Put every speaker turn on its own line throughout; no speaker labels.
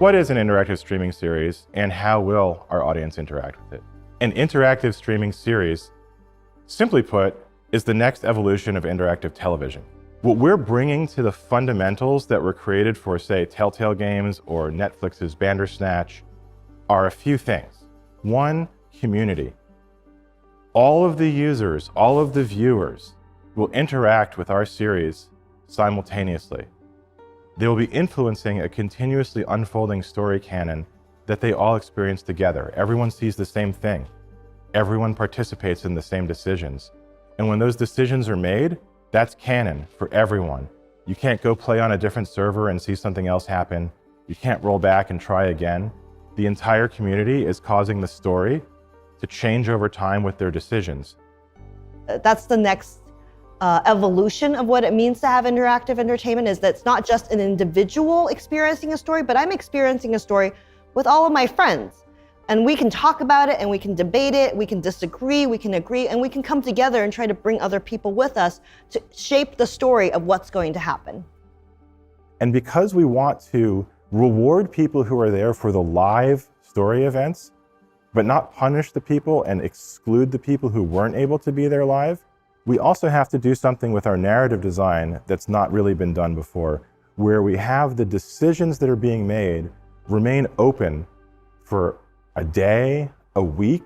What is an interactive streaming series, and how will our audience interact with it? An interactive streaming series, simply put, is the next evolution of interactive television. What we're bringing to the fundamentals that were created for, say, Telltale Games or Netflix's Bandersnatch are a few things. One, community. All of the users, all of the viewers will interact with our series simultaneously. They will be influencing a continuously unfolding story canon that they all experience together. Everyone sees the same thing. Everyone participates in the same decisions. And when those decisions are made, that's canon for everyone. You can't go play on a different server and see something else happen. You can't roll back and try again. The entire community is causing the story to change over time with their decisions.
That's the next evolution of what it means to have interactive entertainment, is that it's not just an individual experiencing a story, but I'm experiencing a story with all of my friends. And we can talk about it, and we can debate it, we can disagree, we can agree, and we can come together and try to bring other people with us to shape the story of what's going to happen.
And because we want to reward people who are there for the live story events, but not punish the people and exclude the people who weren't able to be there live, we also have to do something with our narrative design that's not really been done before, where we have the decisions that are being made remain open for a day, a week,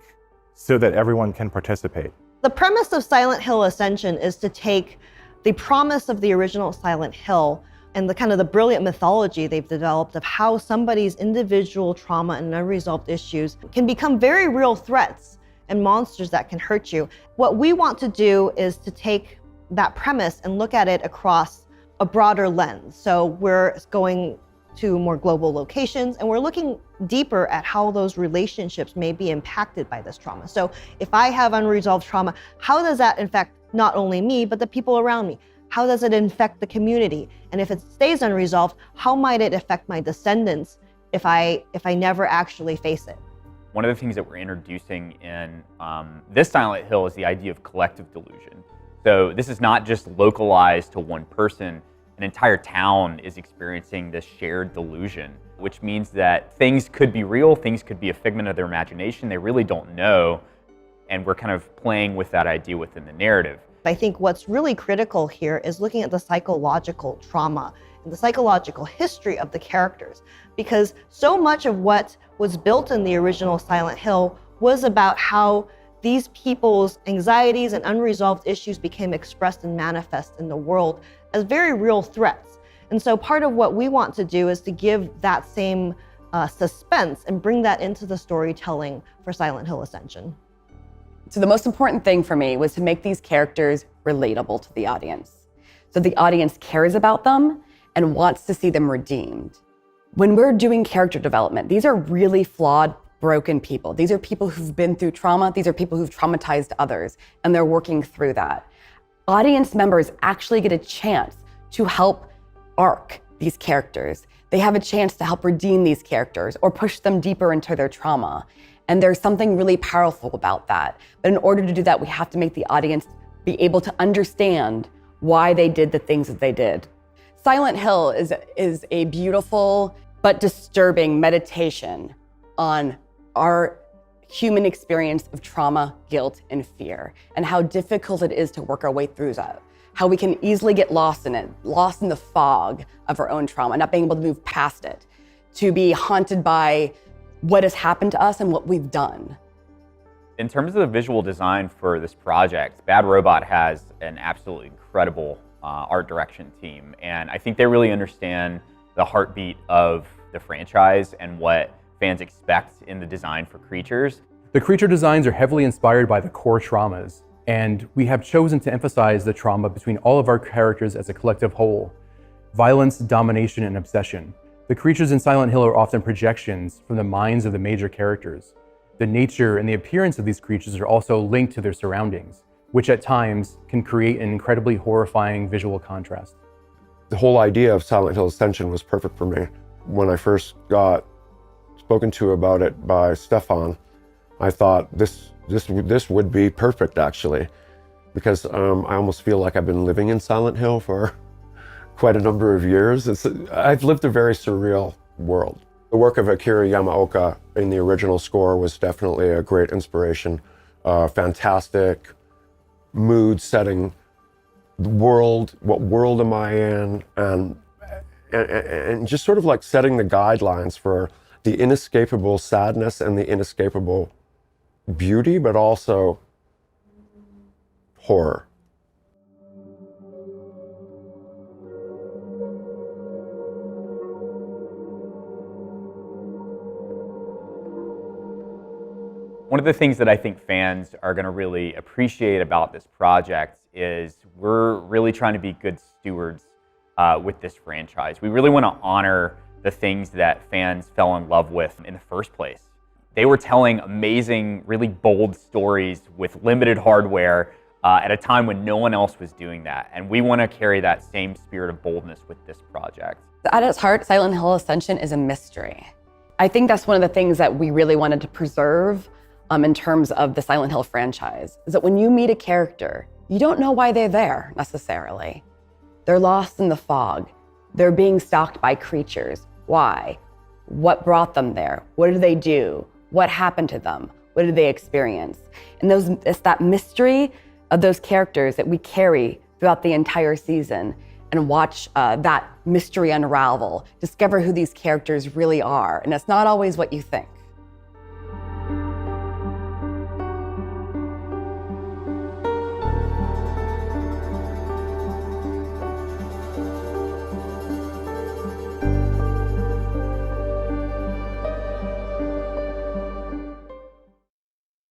so that everyone can participate.
The premise of Silent Hill Ascension is to take the promise of the original Silent Hill and the brilliant mythology they've developed of how somebody's individual trauma and unresolved issues can become very real threats and monsters that can hurt you. What we want to do is to take that premise and look at it across a broader lens. So we're going to more global locations, and we're looking deeper at how those relationships may be impacted by this trauma. So if I have unresolved trauma, how does that affect not only me, but the people around me? How does it infect the community? And if it stays unresolved, how might it affect my descendants if I never actually face it?
One of the things that we're introducing in this Silent Hill is the idea of collective delusion. So this is not just localized to one person. An entire town is experiencing this shared delusion, which means that things could be real, things could be a figment of their imagination. They really don't know. And we're kind of playing with that idea within the narrative.
I think what's really critical here is looking at the psychological trauma and the psychological history of the characters, because so much of what was built in the original Silent Hill was about how these people's anxieties and unresolved issues became expressed and manifest in the world as very real threats. And so part of what we want to do is to give that same suspense and bring that into the storytelling for Silent Hill Ascension.
So the most important thing for me was to make these characters relatable to the audience, so the audience cares about them and wants to see them redeemed. When we're doing character development, these are really flawed, broken people. These are people who've been through trauma. These are people who've traumatized others, and they're working through that. Audience members actually get a chance to help arc these characters. They have a chance to help redeem these characters or push them deeper into their trauma. And there's something really powerful about that. But in order to do that, we have to make the audience be able to understand why they did the things that they did. Silent Hill is a beautiful but disturbing meditation on our human experience of trauma, guilt, and fear, and how difficult it is to work our way through that. How we can easily get lost in it, lost in the fog of our own trauma, not being able to move past it, to be haunted by what has happened to us and what we've done.
In terms of the visual design for this project, Bad Robot has an absolutely incredible art direction team. And I think they really understand the heartbeat of the franchise and what fans expect in the design for creatures.
The creature designs are heavily inspired by the core traumas, and we have chosen to emphasize the trauma between all of our characters as a collective whole: violence, domination, and obsession. The creatures in Silent Hill are often projections from the minds of the major characters. The nature and the appearance of these creatures are also linked to their surroundings, which at times can create an incredibly horrifying visual contrast.
The whole idea of Silent Hill Ascension was perfect for me. When I first got spoken to about it by Stefan, I thought this would be perfect, actually, because I almost feel like I've been living in Silent Hill for quite a number of years. I've lived a very surreal world. The work of Akira Yamaoka in the original score was definitely a great inspiration. Fantastic mood setting, world, what world am I in, and just sort of like setting the guidelines for the inescapable sadness and the inescapable beauty, but also horror.
One of the things that I think fans are going to really appreciate about this project is we're really trying to be good stewards with this franchise. We really want to honor the things that fans fell in love with in the first place. They were telling amazing, really bold stories with limited hardware at a time when no one else was doing that. And we want to carry that same spirit of boldness with this project.
At its heart, Silent Hill Ascension is a mystery. I think that's one of the things that we really wanted to preserve in terms of the Silent Hill franchise, is that when you meet a character, you don't know why they're there necessarily. They're lost in the fog. They're being stalked by creatures. Why? What brought them there? What did they do? What happened to them? What did they experience? And it's that mystery of those characters that we carry throughout the entire season and watch that mystery unravel, discover who these characters really are. And it's not always what you think.